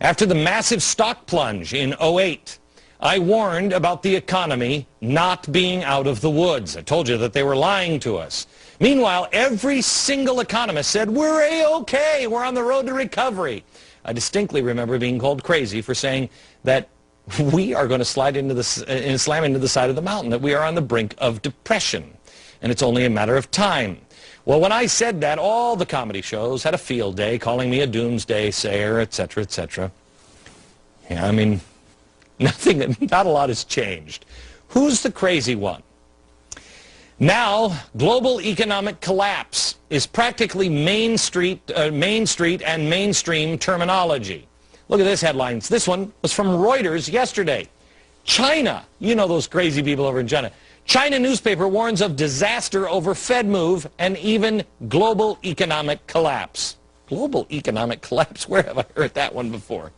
After the massive stock plunge in '08, I warned about the economy not being out of the woods. I told you that they were lying to us. Meanwhile, every single economist said, we're A-okay, we're on the road to recovery. I distinctly remember being called crazy for saying that we are going to slam into the side of the mountain, that we are on the brink of depression, and it's only a matter of time. Well, when I said that, all the comedy shows had a field day, calling me a doomsday sayer, etc., etc. Yeah, I mean, not a lot has changed. Who's the crazy one? Now, global economic collapse is practically Main Street and mainstream terminology. Look at this headline. This one was from Reuters yesterday. China, you know those crazy people over in China. China newspaper warns of disaster over Fed move and even global economic collapse. Global economic collapse? Where have I heard that one before?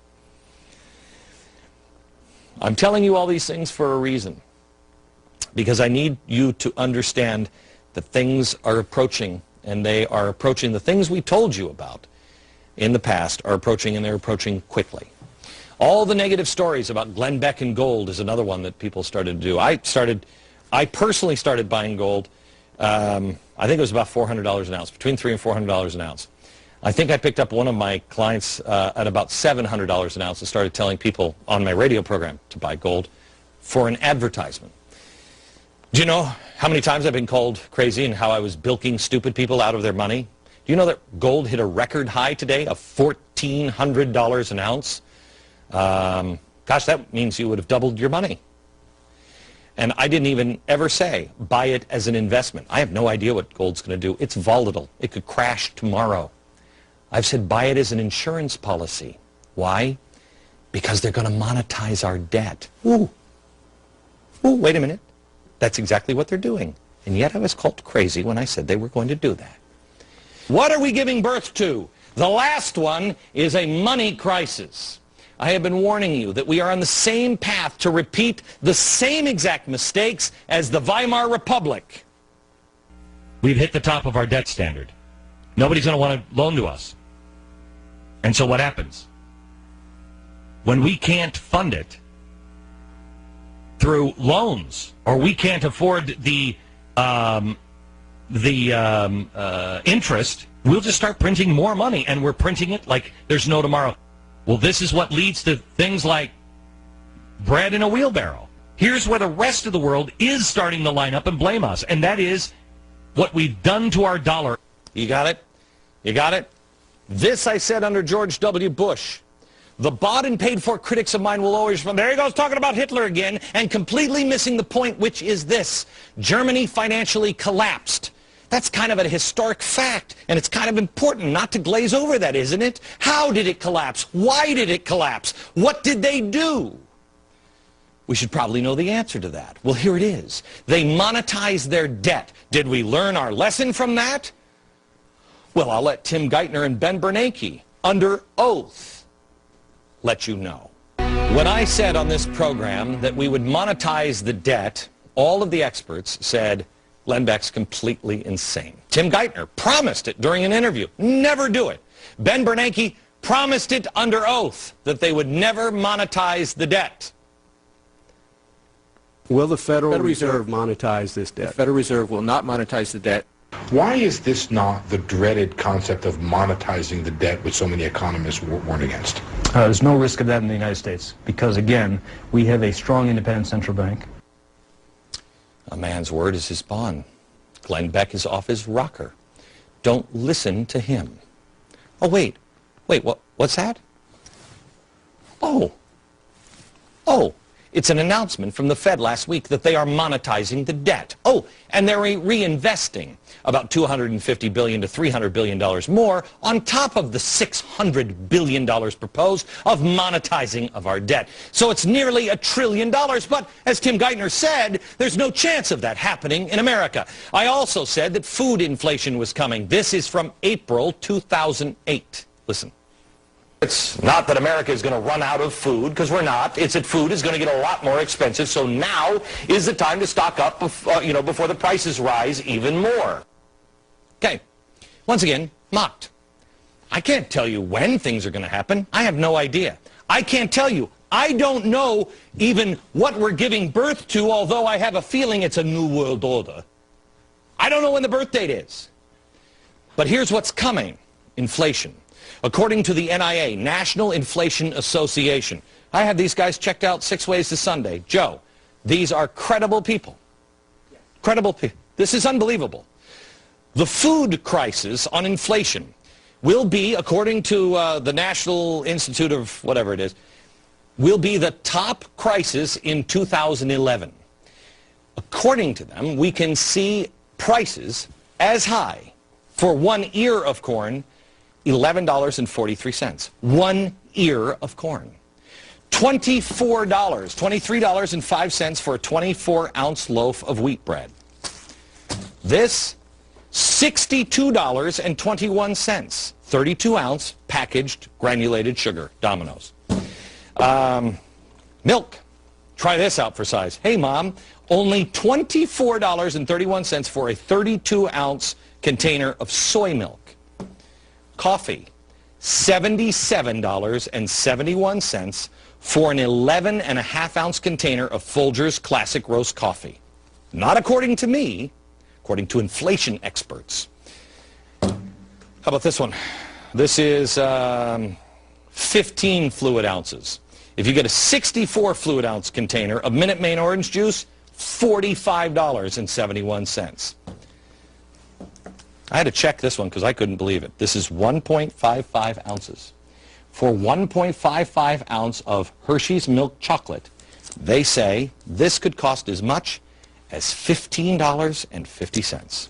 I'm telling you all these things for a reason. Because I need you to understand that things are approaching, and they are approaching. The things we told you about in the past are approaching, and they're approaching quickly. All the negative stories about Glenn Beck and gold is another one that people started to do. I personally started buying gold, I think it was about $400 an ounce, between $300 and $400 an ounce. I think I picked up one of my clients at about $700 an ounce and started telling people on my radio program to buy gold for an advertisement. Do you know how many times I've been called crazy and how I was bilking stupid people out of their money? Do you know that gold hit a record high today of $1,400 an ounce? Gosh, that means you would have doubled your money. And I didn't even ever say, buy it as an investment. I have no idea what gold's going to do. It's volatile. It could crash tomorrow. I've said, buy it as an insurance policy. Why? Because they're going to monetize our debt. Ooh, wait a minute. That's exactly what they're doing. And yet I was called crazy when I said they were going to do that. What are we giving birth to? The last one is a money crisis. I have been warning you that we are on the same path to repeat the same exact mistakes as the Weimar Republic. We've hit the top of our debt standard. Nobody's going to want to loan to us. And so what happens? When we can't fund it through loans, or we can't afford the interest, we'll just start printing more money, and we're printing it like there's no tomorrow. Well, this is what leads to things like bread in a wheelbarrow. Here's where the rest of the world is starting to line up and blame us, and that is what we've done to our dollar. You got it? You got it? This I said under George W. Bush. The bought and paid for critics of mine will always, there he goes talking about Hitler again, and completely missing the point, which is this. Germany financially collapsed. That's kind of a historic fact, and it's kind of important not to glaze over that, isn't it? How did it collapse? Why did it collapse? What did they do? We should probably know the answer to that. Well, here it is. They monetized their debt. Did we learn our lesson from that? Well, I'll let Tim Geithner and Ben Bernanke, under oath, let you know. When I said on this program that we would monetize the debt, all of the experts said Glenn Beck's completely insane. Tim Geithner promised it during an interview. Never do it. Ben Bernanke promised it under oath that they would never monetize the debt. Will the Federal Reserve monetize this debt? The Federal Reserve will not monetize the debt. Why is this not the dreaded concept of monetizing the debt which so many economists warn against? There's no risk of that in the United States because, again, we have a strong independent central bank. A man's word is his bond. Glenn Beck is off his rocker. Don't listen to him. Oh, wait, what's that? Oh, it's an announcement from the Fed last week that they are monetizing the debt. Oh, and they're reinvesting about $250 billion to $300 billion more on top of the $600 billion proposed of monetizing of our debt. So it's nearly $1 trillion, but as Tim Geithner said, there's no chance of that happening in America. I also said that food inflation was coming. This is from April 2008. Listen. It's not that America is going to run out of food, because we're not. It's that food is going to get a lot more expensive, so now is the time to stock up before the prices rise even more. Okay. Once again, mocked. I can't tell you when things are going to happen. I have no idea. I can't tell you. I don't know even what we're giving birth to, although I have a feeling it's a new world order. I don't know when the birth date is. But here's what's coming. Inflation. According to the NIA, National Inflation Association. I have these guys checked out 6 ways to Sunday. Joe, these are credible people. Credible people. This is unbelievable. The food crisis on inflation will be, according to the National Institute of whatever it is, will be the top crisis in 2011. According to them, we can see prices as high for 1 ear of corn, $11.43. 1 ear of corn. $23.05 for a 24-ounce loaf of wheat bread. This, $62.21, 32-ounce packaged granulated sugar, Domino's. Milk. Try this out for size. Hey, Mom, only $24.31 for a 32-ounce container of soy milk. Coffee, $77.71 for an 11.5-ounce container of Folgers Classic Roast coffee. Not according to me, according to inflation experts. How about this one? This is 15 fluid ounces. If you get a 64 fluid ounce container of Minute Maid orange juice, $45.71. I had to check this one because I couldn't believe it. This is 1.55 ounces. For 1.55 ounce of Hershey's milk chocolate, they say this could cost as much as $15.50.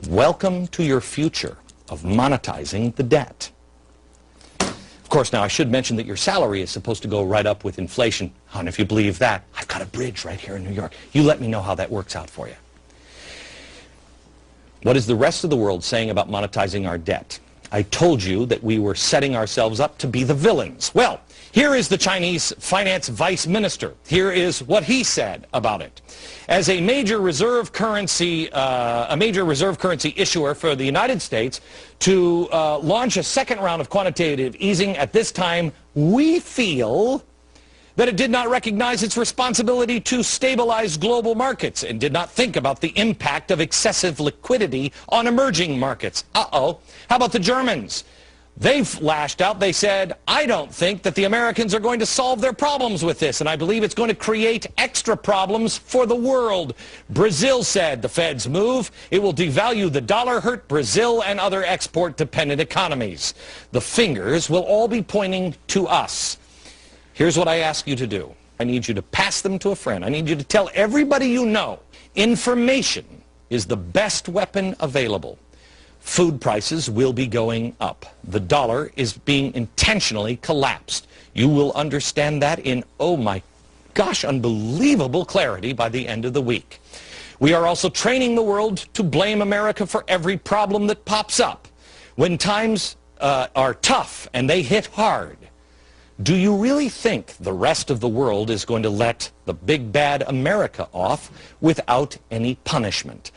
Welcome to your future of monetizing the debt. Of course, now I should mention that your salary is supposed to go right up with inflation. And if you believe that, I've got a bridge right here in New York. You let me know how that works out for you. What is the rest of the world saying about monetizing our debt? I told you that we were setting ourselves up to be the villains. Well, here is the Chinese finance vice minister. Here is what he said about it. As a major reserve currency issuer for the United States to launch a second round of quantitative easing at this time, we feel that it did not recognize its responsibility to stabilize global markets and did not think about the impact of excessive liquidity on emerging markets. Uh-oh. How about the Germans? They've lashed out. They said, I don't think that the Americans are going to solve their problems with this, and I believe it's going to create extra problems for the world. Brazil said the Fed's move, it will devalue the dollar, hurt Brazil and other export-dependent economies. The fingers will all be pointing to us. Here's what I ask you to do. I need you to pass them to a friend. I need you to tell everybody you know. Information is the best weapon available. Food prices will be going up. The dollar is being intentionally collapsed. You will understand that in, oh my gosh, unbelievable clarity by the end of the week. We are also training the world to blame America for every problem that pops up. When times are tough and they hit hard, do you really think the rest of the world is going to let the big bad America off without any punishment?